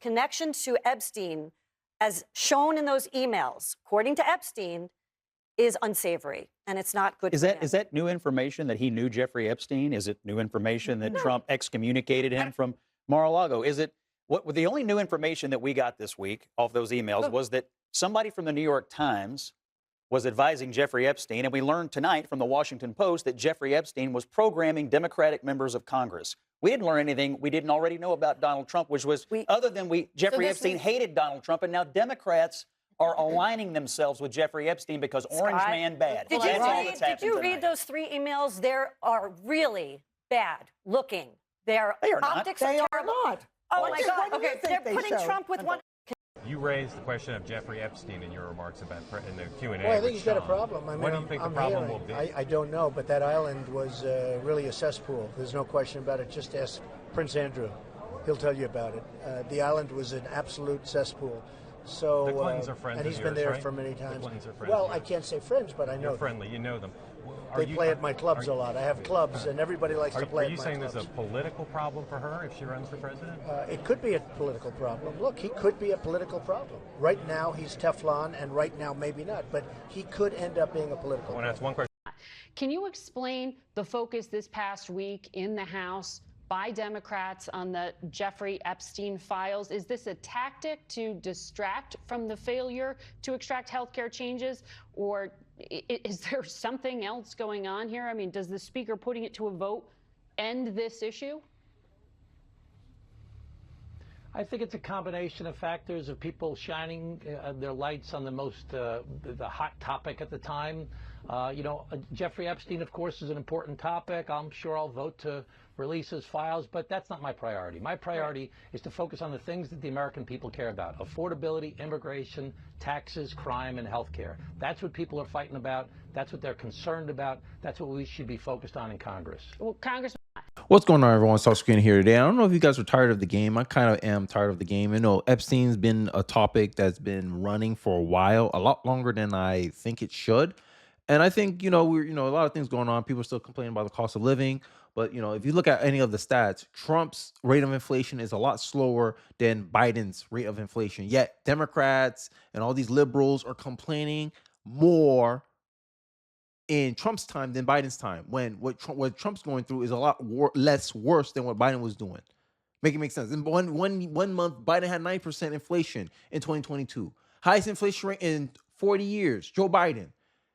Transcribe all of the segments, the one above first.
connection to Epstein, as shown in those emails, according to Epstein, is unsavory, and it's not good. Is that new information that he knew Jeffrey Epstein? Is it new information that Trump excommunicated him from Mar-a-Lago? Is it the only new information that we got this week off those emails was that somebody from the New York Times was advising Jeffrey Epstein, and we learned tonight from the Washington Post that Jeffrey Epstein was programming Democratic members of Congress. We didn't learn anything we didn't already know about Donald Trump, which was other than Jeffrey Epstein hated Donald Trump, and now Democrats are aligning themselves with Jeffrey Epstein because Orange Man bad. Did you read those 3 emails? They are really bad looking. They are optics not. Are terrible. Not. Oh my God. Okay, they're putting Trump with one. You raised the question of Jeffrey Epstein in your remarks about in the Q&A. Well, I think he's got a problem. I mean, what do you think the problem will be? I don't know, but that island was really a cesspool. There's no question about it. Just ask Prince Andrew. He'll tell you about it. The island was an absolute cesspool. So, the Clintons are friends and he's of been yours, there right? for many times. The Clintons are friends. Well, I can't say friends, but I know You're friendly. You know them. They play at my clubs a lot. I have clubs, and everybody likes to play at my clubs. Are you saying there's a political problem for her if she runs for president? It could be a political problem. Look, he could be a political problem. Right now, he's Teflon, and right now, maybe not. But he could end up being a political problem. That's one question. Can you explain the focus this past week in the House by Democrats on the Jeffrey Epstein files? Is this a tactic to distract from the failure to extract health care changes, or is there something else going on here? I mean, does the Speaker putting it to a vote end this issue? I think it's a combination of factors of people shining their lights on the hot topic at the time. Jeffrey Epstein, of course, is an important topic. I'm sure I'll vote to release his files, but that's not my priority. My priority is to focus on the things that the American people care about: affordability, immigration, taxes, crime, and health care. That's what people are fighting about. That's what they're concerned about. That's what we should be focused on in Congress. Well, Congressman. What's going on, everyone? Salt Screen here today. I don't know if you guys are tired of the game. I kind of am tired of the game. You know, Epstein's been a topic that's been running for a while, a lot longer than I think it should. And I think, a lot of things going on. People are still complaining about the cost of living. But, if you look at any of the stats, Trump's rate of inflation is a lot slower than Biden's rate of inflation. Yet Democrats and all these liberals are complaining more in Trump's time than Biden's time, when what Trump's going through is a lot less worse than what Biden was doing. Make it make sense. In one month, Biden had 9% inflation in 2022. Highest inflation rate in 40 years, Joe Biden.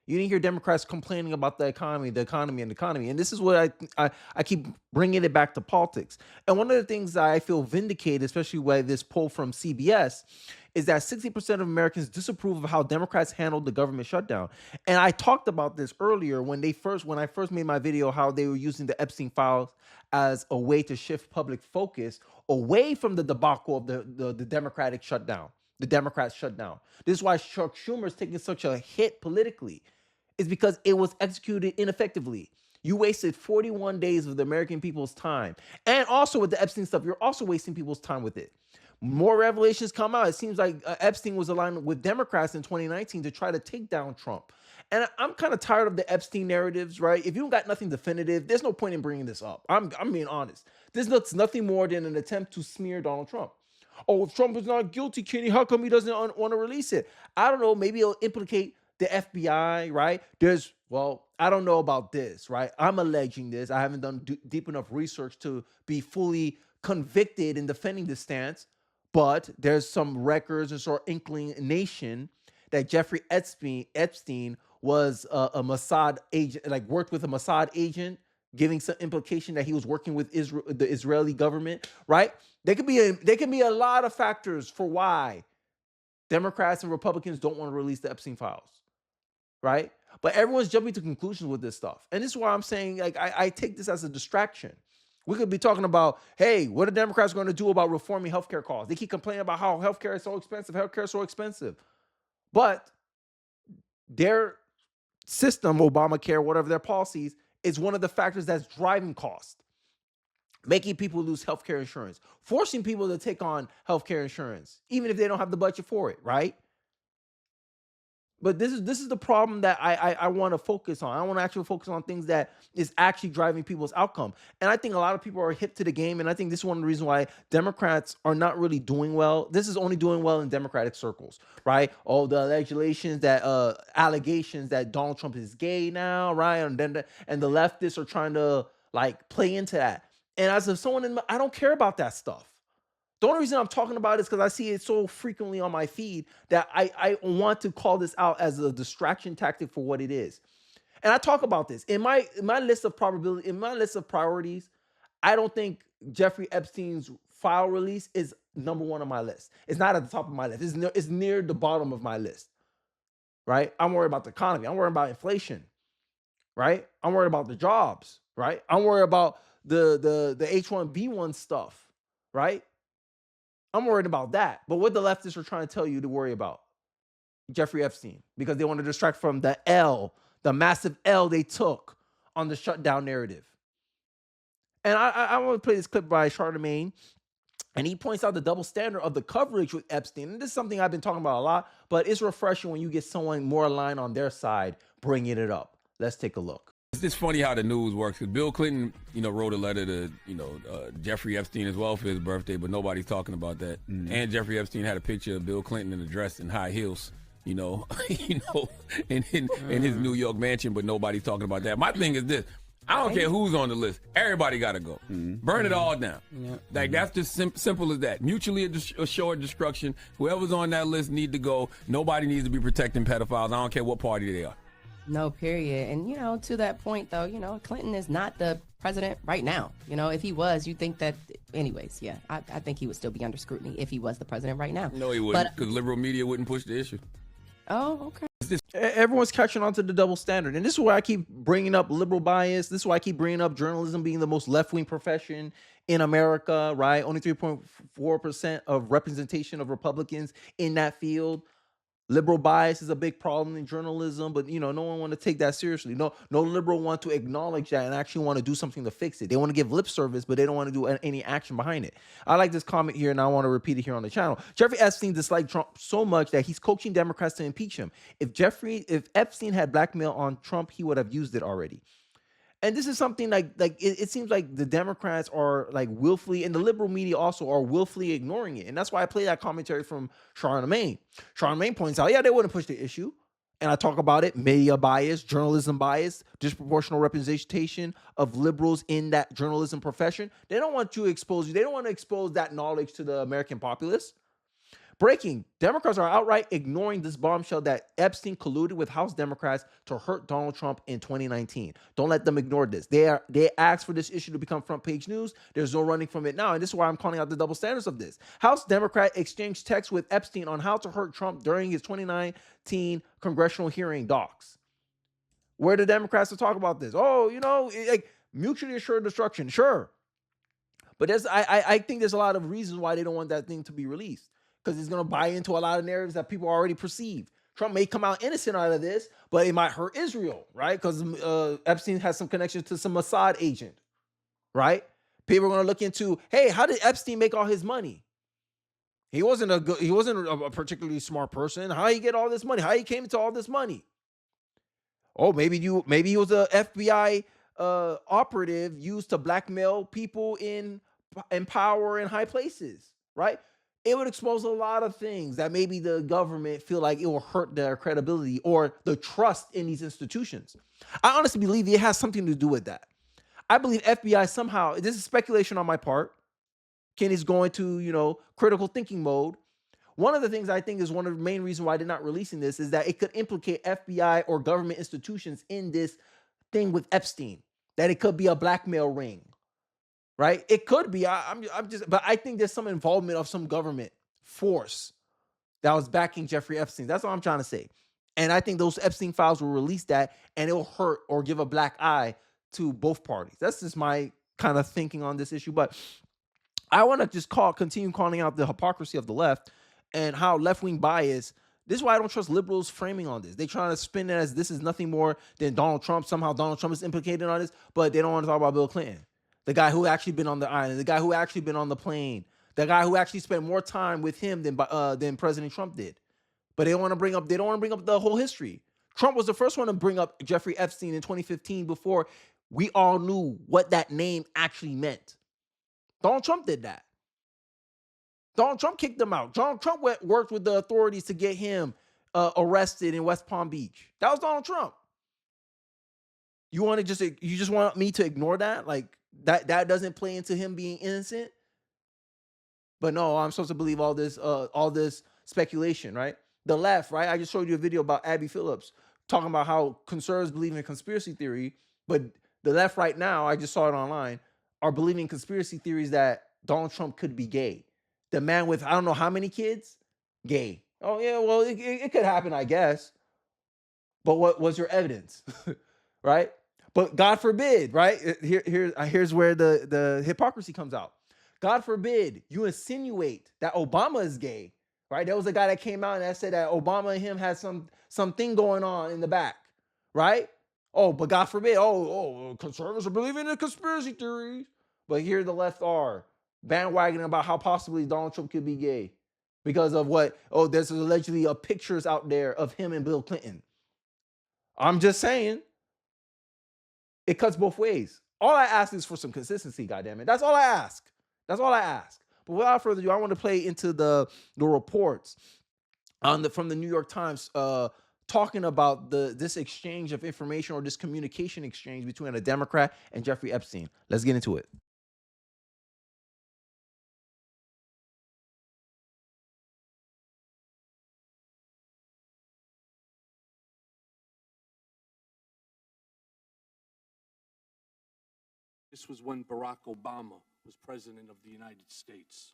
You didn't hear Democrats complaining about the economy. And this is what I keep bringing it back to politics. And one of the things that I feel vindicated, especially with this poll from CBS, is that 60% of Americans disapprove of how Democrats handled the government shutdown. And I talked about this earlier when I first made my video, how they were using the Epstein files as a way to shift public focus away from the debacle of the Democratic shutdown. The Democrats shut down. This is why Chuck Schumer is taking such a hit politically. It's because it was executed ineffectively. You wasted 41 days of the American people's time. And also with the Epstein stuff, you're also wasting people's time with it. More revelations come out. It seems like Epstein was aligned with Democrats in 2019 to try to take down Trump. And I'm kind of tired of the Epstein narratives, right? If you don't got nothing definitive, there's no point in bringing this up. I'm being honest. This looks nothing more than an attempt to smear Donald Trump. Oh, if Trump is not guilty, Kenny, how come he doesn't want to release it? I don't know. Maybe it'll implicate the FBI, right? I don't know about this, right? I'm alleging this. I haven't done deep enough research to be fully convicted in defending this stance, but there's some records and sort of inclination that Jeffrey Epstein was a Mossad agent, like worked with a Mossad agent, giving some implication that he was working with the Israeli government, right? There can be a lot of factors for why Democrats and Republicans don't want to release the Epstein files, right? But everyone's jumping to conclusions with this stuff. And this is why I'm saying, like, I take this as a distraction. We could be talking about, hey, what are Democrats going to do about reforming healthcare costs? They keep complaining about how healthcare is so expensive. But their system, Obamacare, whatever their policies, is one of the factors that's driving cost, making people lose healthcare insurance, forcing people to take on healthcare insurance, even if they don't have the budget for it, right? But this is the problem that I want to focus on. I want to actually focus on things that is actually driving people's outcome. And I think a lot of people are hip to the game. And I think this is one of the reasons why Democrats are not really doing well. This is only doing well in Democratic circles, right? All the allegations that Donald Trump is gay now, right? And then the leftists are trying to like play into that. And as someone I don't care about that stuff. The only reason I'm talking about it is because I see it so frequently on my feed that I want to call this out as a distraction tactic for what it is. And I talk about this in my list of priorities. I don't think Jeffrey Epstein's file release is number one on my list. It's not at the top of my list. It's near the bottom of my list. Right? I'm worried about the economy. I'm worried about inflation. Right? I'm worried about the jobs. Right? I'm worried about the H1B1 stuff. Right? I'm worried about that. But what the leftists are trying to tell you to worry about? Jeffrey Epstein, because they want to distract from the massive L they took on the shutdown narrative. And I want to play this clip by Charlemagne, and he points out the double standard of the coverage with Epstein. And this is something I've been talking about a lot, but it's refreshing when you get someone more aligned on their side bringing it up. Let's take a look. It's just funny how the news works. Because Bill Clinton, wrote a letter to, Jeffrey Epstein as well for his birthday, but nobody's talking about that. Mm-hmm. And Jeffrey Epstein had a picture of Bill Clinton in a dress in high heels, in his New York mansion, but nobody's talking about that. My thing is this. I don't care who's on the list. Everybody got to go. Mm-hmm. Burn it all down. Yeah. Like, that's just simple as that. Mutually assured destruction. Whoever's on that list need to go. Nobody needs to be protecting pedophiles. I don't care what party they are. No, period. And, to that point, though, Clinton is not the president right now. If he was, you'd think that, anyways, yeah, I think he would still be under scrutiny if he was the president right now. No, he wouldn't, because liberal media wouldn't push the issue. Oh, okay. Everyone's catching on to the double standard. And this is why I keep bringing up liberal bias. This is why I keep bringing up journalism being the most left-wing profession in America, right? Only 3.4% of representation of Republicans in that field. Liberal bias is a big problem in journalism, but no one want to take that seriously. No liberal want to acknowledge that and actually want to do something to fix it. They want to give lip service, but they don't want to do any action behind it. I like this comment here, and I want to repeat it here on the channel. Jeffrey Epstein disliked Trump so much that he's coaching Democrats to impeach him. If Epstein had blackmail on Trump, he would have used it already. And this is something like it seems like the Democrats are like willfully, and the liberal media also are willfully ignoring it. And that's why I play that commentary from Charlemagne. Charlemagne points out, yeah, they wouldn't push the issue. And I talk about it, media bias, journalism bias, disproportional representation of liberals in that journalism profession. They don't want to expose you. They don't want to expose that knowledge to the American populace. Breaking. Democrats are outright ignoring this bombshell that Epstein colluded with House Democrats to hurt Donald Trump in 2019. Don't let them ignore this. They asked for this issue to become front page news. There's no running from it now. And this is why I'm calling out the double standards of this. House Democrat exchanged texts with Epstein on how to hurt Trump during his 2019 congressional hearing docs. Where the Democrats to talk about this? Oh, like mutually assured destruction. Sure. But I think there's a lot of reasons why they don't want that thing to be released. Because it's going to buy into a lot of narratives that people already perceive. Trump may come out innocent out of this, but it might hurt Israel, right? Because Epstein has some connections to some Mossad agent, right? People are going to look into, hey, how did Epstein make all his money? He wasn't a particularly smart person. How did he get all this money? How he came into all this money? Oh, maybe he was a FBI operative used to blackmail people in power in high places, right? It would expose a lot of things that maybe the government feel like it will hurt their credibility or the trust in these institutions. I honestly believe it has something to do with that. I believe FBI somehow, this is speculation on my part, Kenny's going to, critical thinking mode. One of the things I think is one of the main reasons why they're not releasing this is that it could implicate FBI or government institutions in this thing with Epstein, that it could be a blackmail ring. Right? It could be. But I think there's some involvement of some government force that was backing Jeffrey Epstein. That's all I'm trying to say. And I think those Epstein files will release that, and it will hurt or give a black eye to both parties. That's just my kind of thinking on this issue. But I want to just continue calling out the hypocrisy of the left and how left-wing bias. This is why I don't trust liberals framing on this. They're trying to spin it as this is nothing more than Donald Trump. Somehow Donald Trump is implicated on this, but they don't want to talk about Bill Clinton. The guy who actually been on the island, the guy who actually been on the plane, the guy who actually spent more time with him than President Trump did. but they don't want to bring up the whole history. Trump was the first one to bring up Jeffrey Epstein in 2015 before we all knew what that name actually meant. Donald Trump did that. Donald Trump kicked him out. Donald Trump worked with the authorities to get him arrested in West Palm Beach. That was Donald Trump. You just want me to ignore that? Like that doesn't play into him being innocent? But no, I'm supposed to believe all this speculation, right? The left, right? I just showed you a video about Abby Phillips talking about how conservatives believe in conspiracy theory, but the left right now, I just saw it online, are believing conspiracy theories that Donald Trump could be gay. The man with I don't know how many kids, gay. Oh yeah, well it could happen, I guess. But what was your evidence, right? But God forbid, right? Here's where the hypocrisy comes out. God forbid you insinuate that Obama is gay, right? There was a guy that came out and that said that Obama and him had something going on in the back, right? Oh, but God forbid, conservatives are believing in conspiracy theories. But here the left are bandwagoning about how possibly Donald Trump could be gay because of what? Oh, there's allegedly pictures out there of him and Bill Clinton. I'm just saying, it cuts both ways. All I ask is for some consistency, goddammit. That's all I ask. That's all I ask. But without further ado, I want to play into the reports from the New York Times talking about this exchange of information or this communication exchange between a Democrat and Jeffrey Epstein. Let's get into it. This was when Barack Obama was president of the United States.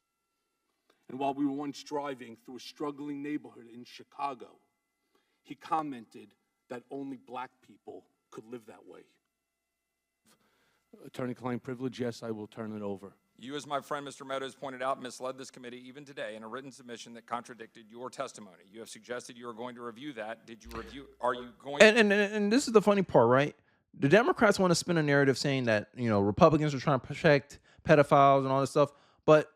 And while we were once driving through a struggling neighborhood in Chicago, he commented that only black people could live that way. Attorney-client privilege, yes, I will turn it over. You, as my friend Mr. Meadows pointed out, misled this committee even today in a written submission that contradicted your testimony. You have suggested you are going to review that. Did you review? Are you going? And this is the funny part, right? The Democrats want to spin a narrative saying that, Republicans are trying to protect pedophiles and all this stuff. But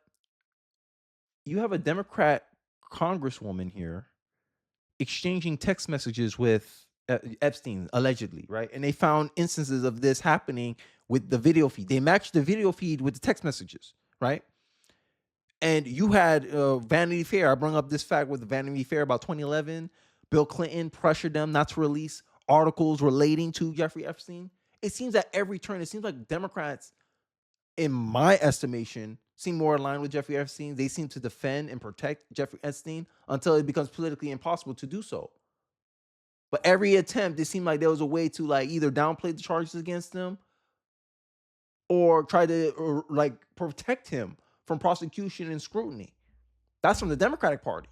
you have a Democrat congresswoman here exchanging text messages with Epstein, allegedly, right? And they found instances of this happening with the video feed. They matched the video feed with the text messages, right? And you had Vanity Fair. I brought up this fact with Vanity Fair about 2011. Bill Clinton pressured them not to release articles relating to Jeffrey Epstein. It seems at every turn, it seems like Democrats, in my estimation, seem more aligned with Jeffrey Epstein. They seem to defend and protect Jeffrey Epstein until it becomes politically impossible to do so. But every attempt, it seemed like there was a way to either downplay the charges against him or try to protect him from prosecution and scrutiny. That's from the Democratic Party.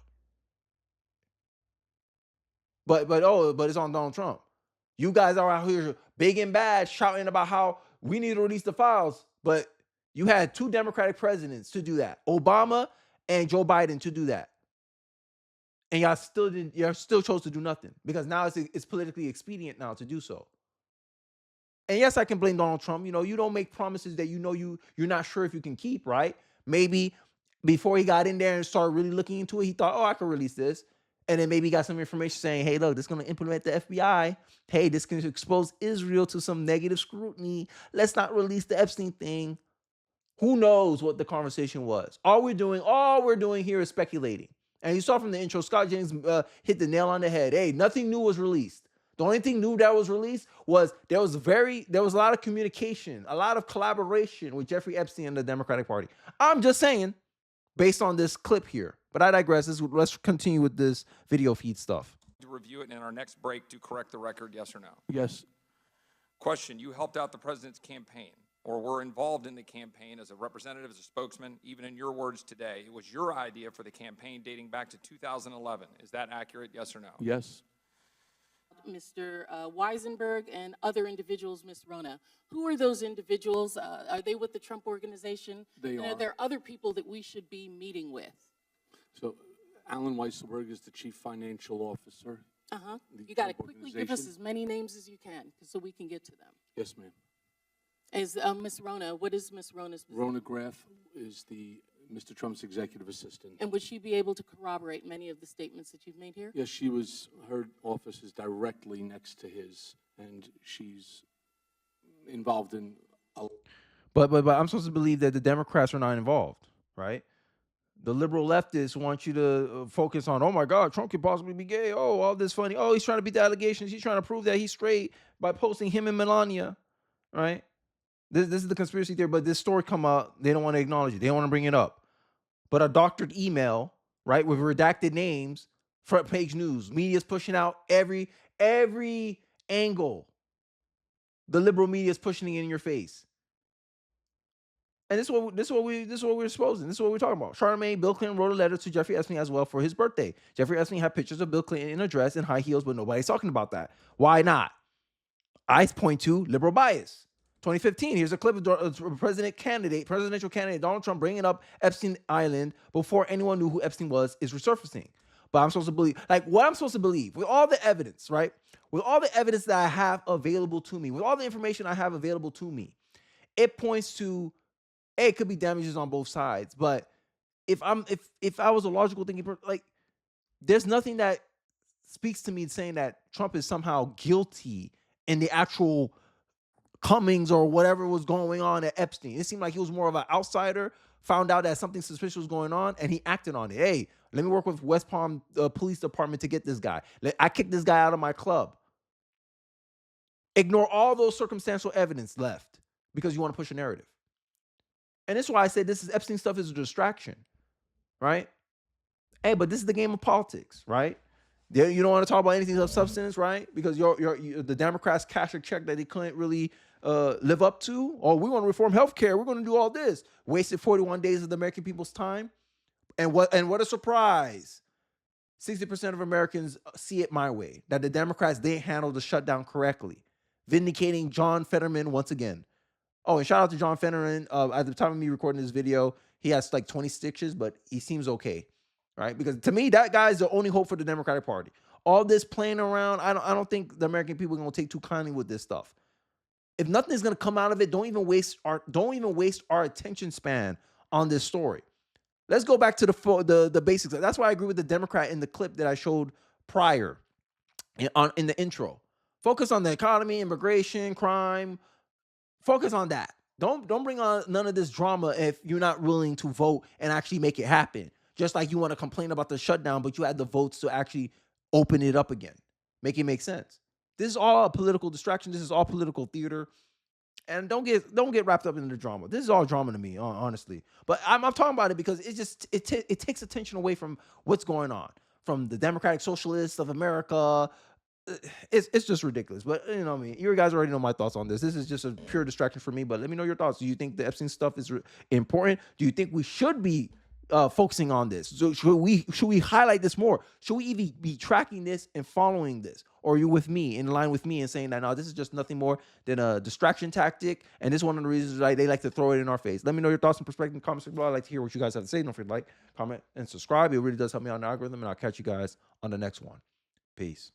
But it's on Donald Trump. You guys are out here big and bad shouting about how we need to release the files, but you had two Democratic presidents to do that, Obama and Joe Biden to do that, and y'all still chose to do nothing because now it's politically expedient now to do so. And yes, I can blame Donald Trump. You don't make promises that you're not sure if you can keep, right? Maybe before he got in there and started really looking into it, he thought, I could release this. And then maybe he got some information saying, hey, look, this is going to implement the FBI. Hey, this can expose Israel to some negative scrutiny. Let's not release the Epstein thing. Who knows what the conversation was? All we're doing here is speculating. And you saw from the intro, Scott James hit the nail on the head. Hey, nothing new was released. The only thing new that was released was there was a lot of communication, a lot of collaboration with Jeffrey Epstein and the Democratic Party. I'm just saying, based on this clip here. But I digress. Let's continue with this video feed stuff. To review it in our next break to correct the record, yes or no? Yes. Question, you helped out the president's campaign or were involved in the campaign as a representative, as a spokesman, even in your words today. It was your idea for the campaign dating back to 2011. Is that accurate, yes or no? Yes. Mr. Weisenberg and other individuals, Ms. Rona. Who are those individuals? Are they with the Trump organization? They are. Are there other people that we should be meeting with? So Alan Weisselberg is the chief financial officer. Uh-huh. You got to quickly give us as many names as you can so we can get to them. Yes, ma'am. Is Ms. Rona, what is Ms. Rona's position? Rona Graff is the Mr. Trump's executive assistant. And would she be able to corroborate many of the statements that you've made here? Yes, her office is directly next to his, and she's involved in a... But I'm supposed to believe that the Democrats are not involved, right? The liberal leftists want you to focus on, oh my God, Trump could possibly be gay. Oh, all this funny. Oh, he's trying to beat the allegations. He's trying to prove that he's straight by posting him and Melania, right? This is the conspiracy theory, but this story come out, they don't want to acknowledge it. They don't want to bring it up. But a doctored email, right, with redacted names, front page news, media's pushing out every angle. The liberal media is pushing it in your face. And this is what we're exposing. This is what we're talking about. Charlamagne, Bill Clinton wrote a letter to Jeffrey Epstein as well for his birthday. Jeffrey Epstein had pictures of Bill Clinton in a dress and high heels, but nobody's talking about that. Why not? I point to liberal bias. 2015, here's a clip of presidential candidate Donald Trump bringing up Epstein Island before anyone knew who Epstein was is resurfacing. But I'm supposed to believe, like what I'm supposed to believe, with all the evidence, right? With all the evidence that I have available to me, with all the information I have available to me, it points to, it could be damages on both sides. But if I was a logical thinking person, like there's nothing that speaks to me saying that Trump is somehow guilty in the actual Cummings or whatever was going on at Epstein. It seemed like he was more of an outsider, found out that something suspicious was going on, and he acted on it. Hey, let me work with West Palm Police Department to get this guy. I kicked this guy out of my club. Ignore all those circumstantial evidence left because you want to push a narrative. And that's why I said Epstein stuff is a distraction, right? Hey, but this is the game of politics, right? You don't want to talk about anything of substance, right? Because the Democrats cash a check that they couldn't really live up to. Oh, we want to reform healthcare. We're going to do all this. Wasted 41 days of the American people's time. And what a surprise. 60% of Americans see it my way, that the Democrats didn't handle the shutdown correctly. Vindicating John Fetterman once again. Oh, and shout out to John Fetterman. At the time of me recording this video, he has like 20 stitches, but he seems okay. Right? Because to me, that guy is the only hope for the Democratic Party. All this playing around, I don't think the American people are going to take too kindly with this stuff. If nothing is going to come out of it, don't even waste our attention span on this story. Let's go back to the basics. That's why I agree with the Democrat in the clip that I showed prior in the intro. Focus on the economy, immigration, crime. Focus on that. Don't bring on none of this drama if you're not willing to vote and actually make it happen. Just like you want to complain about the shutdown, but you had the votes to actually open it up again. Make it make sense. This is all a political distraction. This is all political theater. And don't get wrapped up in the drama. This is all drama to me, honestly. But I'm talking about it because it takes attention away from what's going on. From the Democratic Socialists of America. It's just ridiculous. But you know what I mean? You guys already know my thoughts on this. This is just a pure distraction for me. But let me know your thoughts. Do you think the Epstein stuff is important? Do you think we should be focusing on this? So should we highlight this more? Should we even be tracking this and following this? Or are you with me, in line with me, and saying that no, this is just nothing more than a distraction tactic, and this is one of the reasons they like to throw it in our face? Let me know your thoughts and perspective in the comment section below. I'd like to hear what you guys have to say. Don't forget to like, comment, and subscribe. It really does help me out in the algorithm, and I'll catch you guys on the next one. Peace.